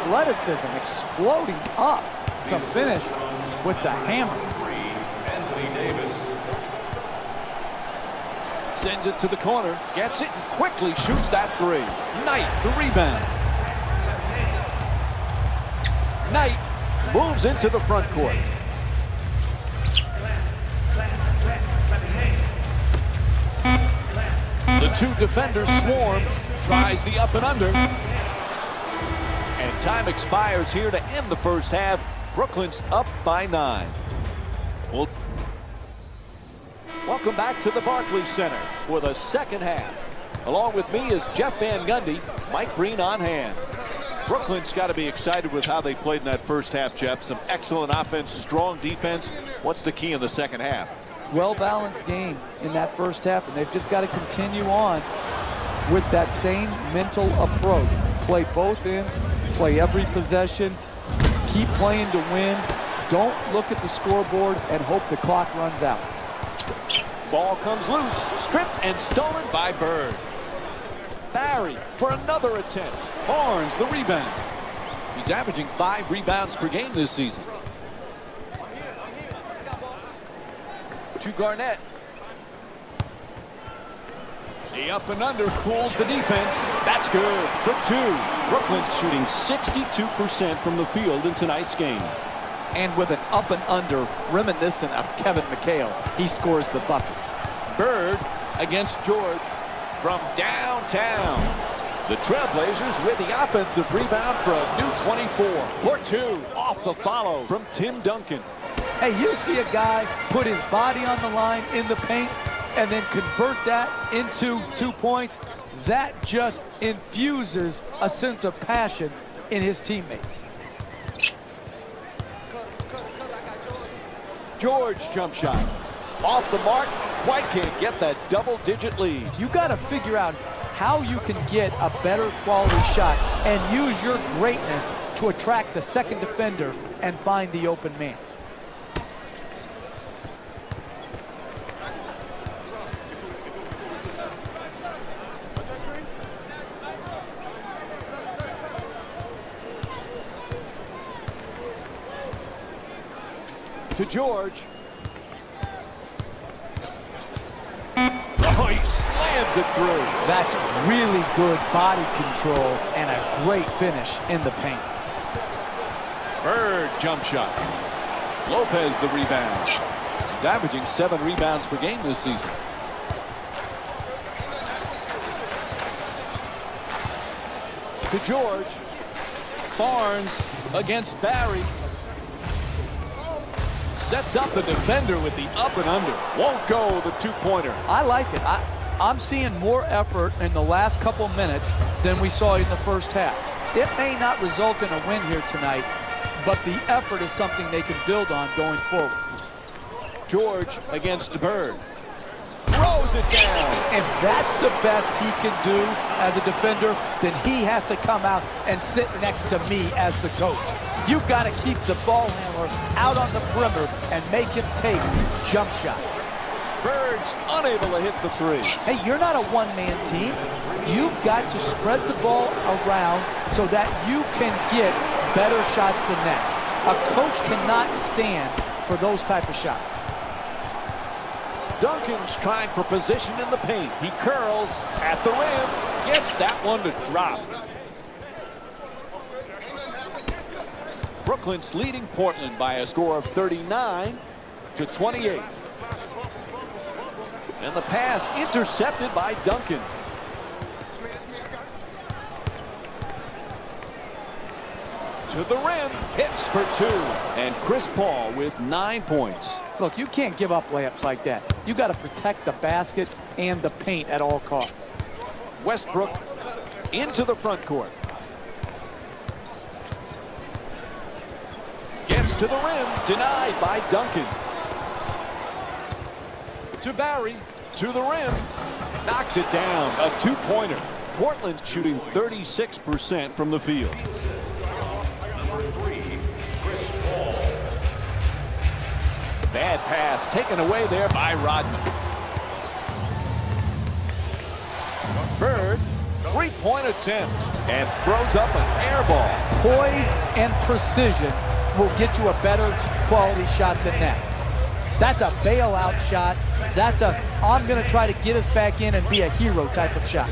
athleticism, exploding up to finish with the hammer. Sends it to the corner, gets it, and quickly shoots that three. Knight, the rebound. Knight moves into the front court. The two defenders swarm, tries the up and under. And time expires here to end the first half. Brooklyn's up by 9. Welcome back to the Barclays Center for the second half. Along with me is Jeff Van Gundy, Mike Breen on hand. Brooklyn's got to be excited with how they played in that first half, Jeff. Some excellent offense, strong defense. What's the key in the second half? Well-balanced game in that first half, and they've just got to continue on with that same mental approach. Play both ends, play every possession, keep playing to win. Don't look at the scoreboard and hope the clock runs out. Ball comes loose, stripped and stolen by Bird. Barry for another attempt. Barnes the rebound. He's averaging 5 rebounds per game this season. To Garnett. The up and under fools the defense. That's good from 2. Brooklyn's shooting 62% from the field in tonight's game. And with an up and under reminiscent of Kevin McHale, he scores the bucket. Bird against George from downtown. The Trailblazers with the offensive rebound for a new 24. For 2 off the follow from Tim Duncan. Hey, you see a guy put his body on the line in the paint and then convert that into 2 points. That just infuses a sense of passion in his teammates. George jump shot. Off the mark, quite can't get that double-digit lead. You got to figure out how you can get a better quality shot and use your greatness to attract the second defender and find the open man. To George. Oh, he slams it through. That's really good body control and a great finish in the paint. Bird jump shot. Lopez the rebound. He's averaging 7 rebounds per game this season. To George. Barnes against Barry. Sets up the defender with the up and under. Won't go the 2-pointer. I like it. I'm seeing more effort in the last couple minutes than we saw in the first half. It may not result in a win here tonight, but the effort is something they can build on going forward. George against Bird. Throws it down. If that's the best he can do as a defender, then he has to come out and sit next to me as the coach. You've got to keep the ball handler out on the perimeter and make him take jump shots. Bird's unable to hit the 3. Hey, you're not a one-man team. You've got to spread the ball around so that you can get better shots than that. A coach cannot stand for those type of shots. Duncan's trying for position in the paint. He curls at the rim. Gets that one to drop. Brooklyn's leading Portland by a score of 39-28. And the pass intercepted by Duncan. To the rim, hits for 2. And Chris Paul with 9 points. Look, you can't give up layups like that. You got to protect the basket and the paint at all costs. Westbrook into the front court. Gets to the rim, denied by Duncan. To Barry, to the rim, knocks it down, a 2-pointer. Portland's shooting 36% from the field. Bad pass taken away there by Rodman. Bird, 3-point attempt. And throws up an air ball. Poise and precision will get you a better quality shot than that. That's a bailout shot. That's a, I'm going to try to get us back in and be a hero type of shot.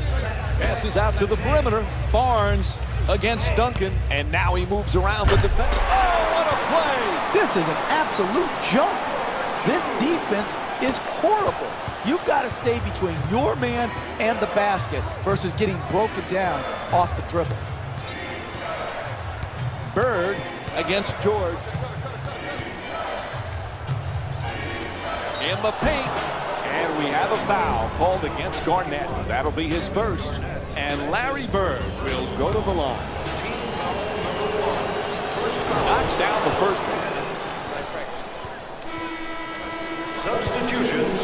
Passes out to the perimeter. Barnes against Duncan, and now he moves around the defense. Oh, what a play! This is an absolute jump. This defense is horrible. You've got to stay between your man and the basket versus getting broken down off the dribble. Bird against George. In the paint, and we have a foul called against Garnett. That'll be his first, and Larry Bird will go to the line. Knocks down the first one. Substitutions.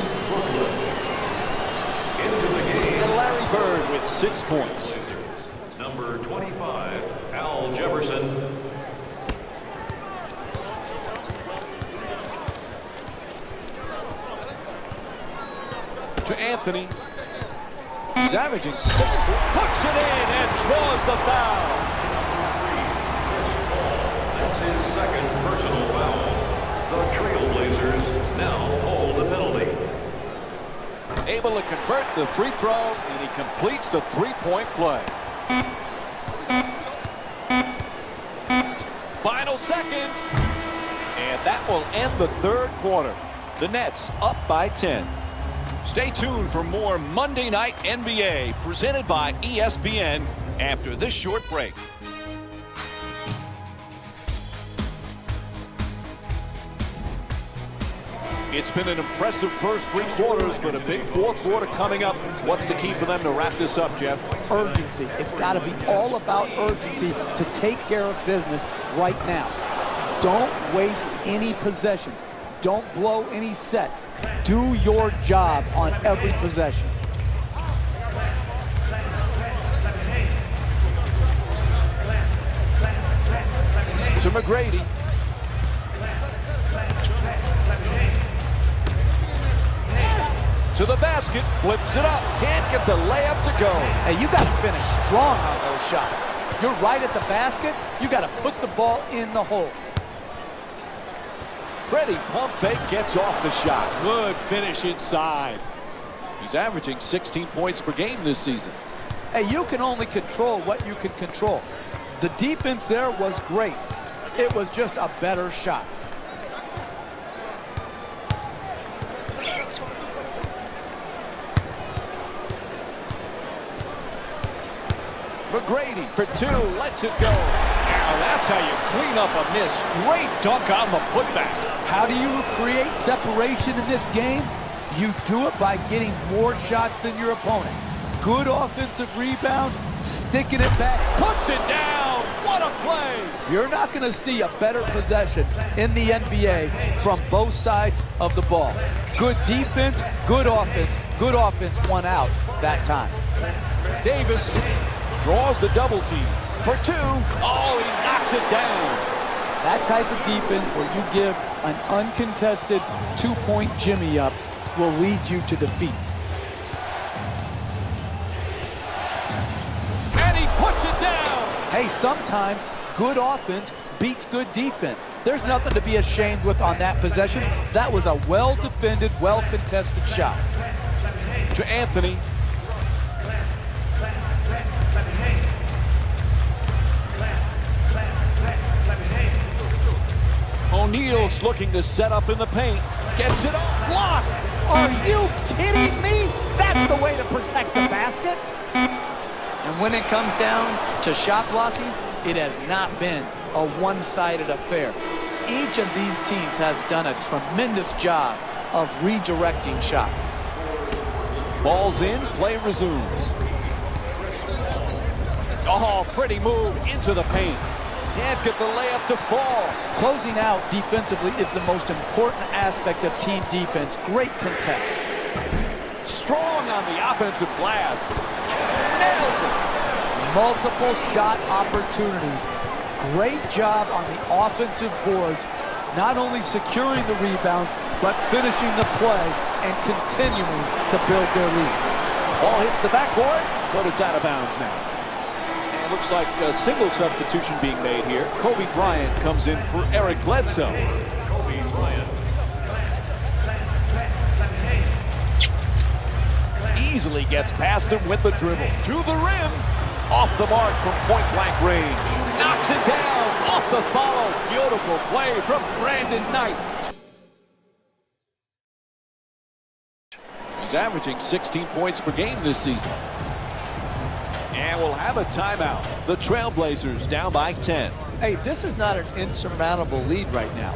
Into the game. And Larry Bird with 6 points. Number 25, Al Jefferson. To Anthony. He's averaging 6 points. Puts it in and draws the foul. That's his second personal foul. The Trailblazers now hold the penalty. Able to convert the free throw, and he completes the three-point play. Final seconds, and that will end the third quarter. The Nets up by 10. Stay tuned for more Monday Night NBA presented by ESPN after this short break. It's been an impressive first 3 quarters, but a big fourth quarter coming up. What's the key for them to wrap this up, Jeff? Urgency. It's got to be all about urgency to take care of business right now. Don't waste any possessions. Don't blow any sets. Do your job on every possession. To McGrady. To the basket, flips it up, can't get the layup to go. Hey, you got to finish strong on those shots. You're right at the basket, you got to put the ball in the hole. Freddie pump fake gets off the shot. Good finish inside. He's averaging 16 points per game this season. Hey, you can only control what you can control. The defense there was great. It was just a better shot. McGrady for 2, lets it go. Now that's how you clean up a miss. Great dunk on the putback. How do you create separation in this game? You do it by getting more shots than your opponent. Good offensive rebound, sticking it back. Puts it down. What a play. You're not going to see a better possession in the NBA from both sides of the ball. Good defense, good offense won out that time. Davis draws the double team for 2. Oh, he knocks it down. That type of defense where you give an uncontested 2-point jimmy up will lead you to defeat. And he puts it down. Hey, sometimes good offense beats good defense. There's nothing to be ashamed with on that possession. That was a well-defended, well-contested shot. To Anthony. O'Neal's looking to set up in the paint. Gets it off. Block. Are you kidding me? That's the way to protect the basket. And when it comes down to shot blocking, it has not been a one-sided affair. Each of these teams has done a tremendous job of redirecting shots. Ball's in, play resumes. Oh, pretty move into the paint. Can't get the layup to fall. Closing out defensively is the most important aspect of team defense. Great contest. Strong on the offensive glass. Nails it. Multiple shot opportunities. Great job on the offensive boards, not only securing the rebound, but finishing the play and continuing to build their lead. Ball hits the backboard, but it's out of bounds now. And looks like a single substitution being made here. Kobe Bryant comes in for Eric Bledsoe. Kobe Bryant. Easily gets past him with the dribble. To the rim. Off the mark from point-blank range. Knocks it down. Off the follow. Beautiful play from Brandon Knight. He's averaging 16 points per game this season. And we'll have a timeout. The Trailblazers down by 10. Hey, this is not an insurmountable lead right now.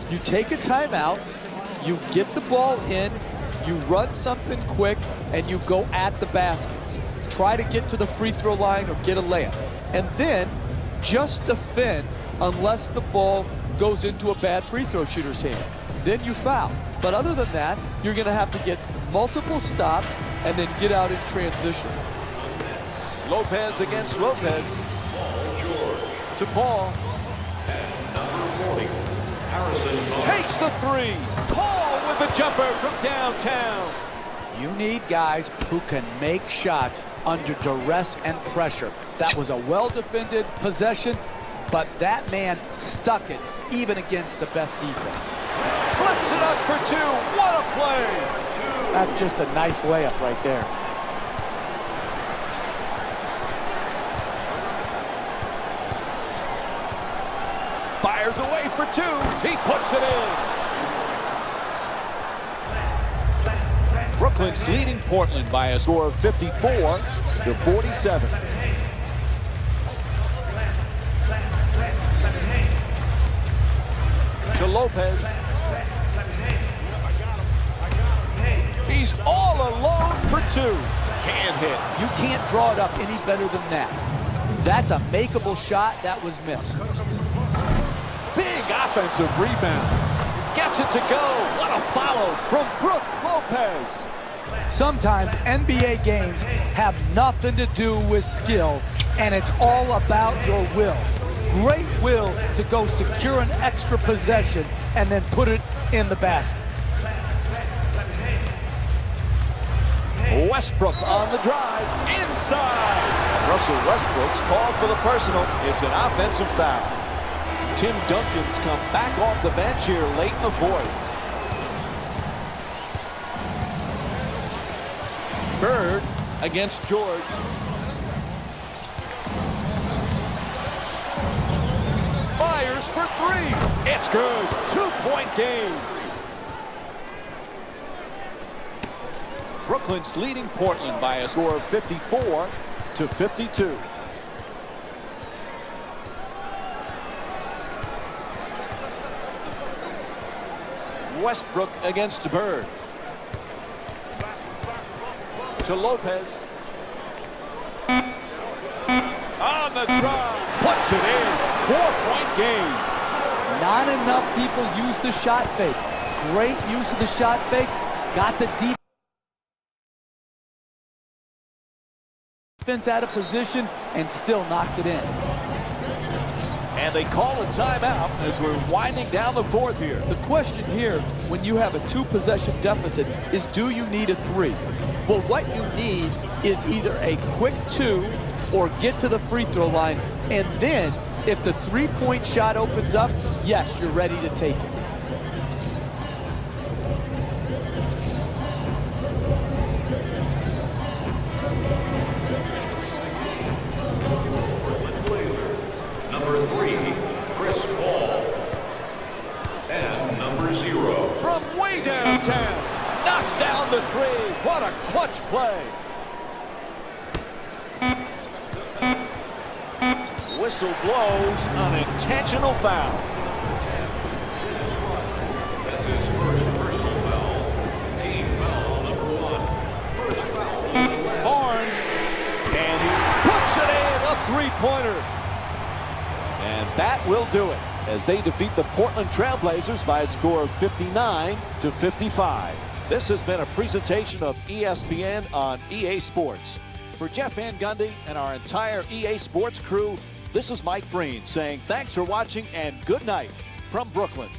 You take a timeout, you get the ball in, you run something quick, and you go at the basket. Try to get to the free throw line or get a layup. And then just defend unless the ball goes into a bad free throw shooter's hand. Then you foul. But other than that, you're going to have to get multiple stops and then get out in transition. Lopez against Lopez. Paul George. To Paul. And number 40, Harrison Barnes. Takes the three. Paul with the jumper from downtown. You need guys who can make shots under duress and pressure. That was a well-defended possession, but that man stuck it even against the best defense. Flips it up for two. What a play. That's just a nice layup right there. Fires away for two. He puts it in. Brooklyn's leading Portland by a score of 54-47. To Lopez. He's all alone for two. Can't hit. You can't draw it up any better than that. That's a makeable shot that was missed. Big offensive rebound. Gets it to go. What a follow from Brook Lopez. Sometimes NBA games have nothing to do with skill, and it's all about your will. Great will to go secure an extra possession and then put it in the basket. Westbrook on the drive. Inside. Russell Westbrook's called for the personal. It's an offensive foul. Tim Duncan's come back off the bench here late in the fourth. Bird against George. Fires for three. It's good. 2-point game. Brooklyn's leading Portland by a score of 54-52. Westbrook against Bird. To Lopez. On the drive. Puts it in. 4-point game. Not enough people use the shot fake. Great use of the shot fake. Got the defense out of position and still knocked it in. And they call a timeout as we're winding down the fourth here. The question here, when you have a two-possession deficit, is do you need a three? Well, what you need is either a quick two or get to the free throw line. And then, if the three-point shot opens up, yes, you're ready to take it. Number 3, Chris Paul. And number 0. From way downtown. Knocks down the three. What a clutch play. Whistle blows. Unintentional foul. That's his first personal foul. Team foul number 1. First foul. Barnes. And he puts it in. A three-pointer. And that will do it as they defeat the Portland Trailblazers by a score of 59-55. This has been a presentation of ESPN on EA Sports. For Jeff Van Gundy and our entire EA Sports crew, this is Mike Breen saying thanks for watching and good night from Brooklyn.